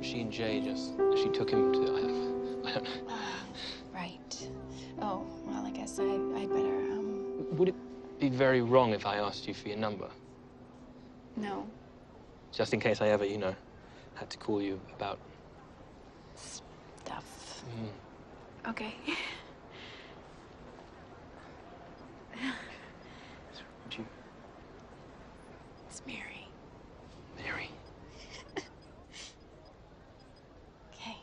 She and Jay she took him to, I don't know. Right. Oh, well, I guess I'd better, Would it be very wrong if I asked you for your number? No. Just in case I ever, you know, had to call you about... Stuff. Mm. Okay. Would you... It's Mary. Mary? Okay.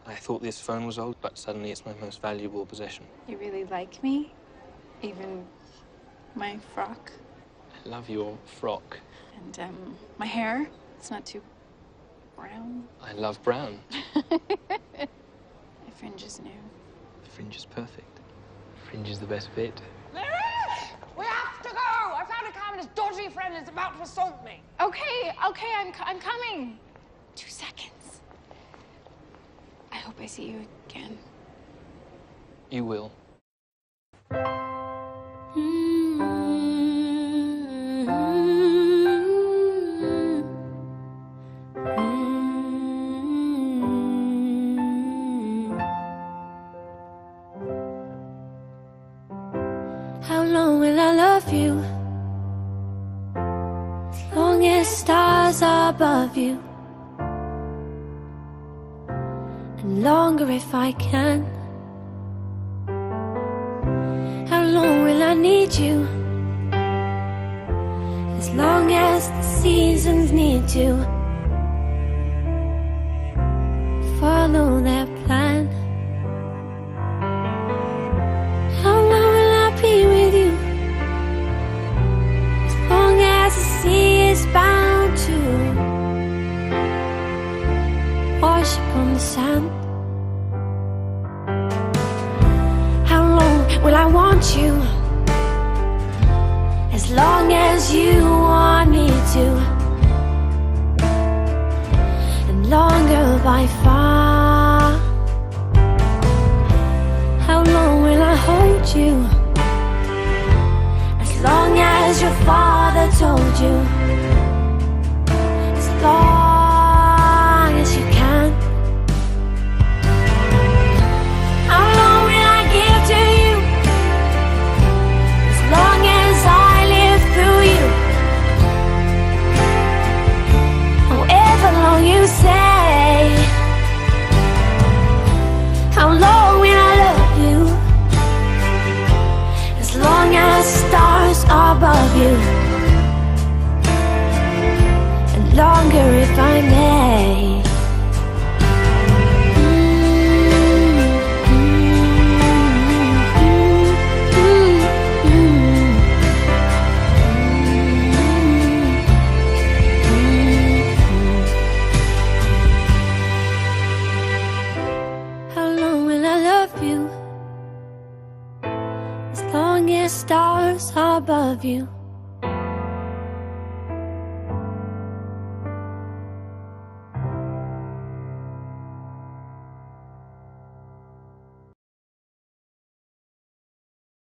I thought this phone was old, but suddenly it's my most valuable possession. You really like me? Even my frock? I love your frock. And, my hair? It's not too brown. I love brown. My fringe is new. The fringe is perfect. Fringe is the best bit. Mary! We have to go! I found a car and his dodgy friend is about to assault me. Okay, I'm coming. 2 seconds. I hope I see you again. You will. How long will I love you? As long as stars are above you, and longer if I can. How long will I need you? As long as the seasons need to follow their plan. How long will I be with you? As long as the sea is bound to wash upon the sand. How long will I want you? As long as you want me to, and longer by far. How long will I hold you? As long as your father told you. As long as you can. How long will I give to you? As long as I live through you. However long you say. How long will I love you? As long as stars are above you, and longer if I may. How long will I love you? As long as stars are above you.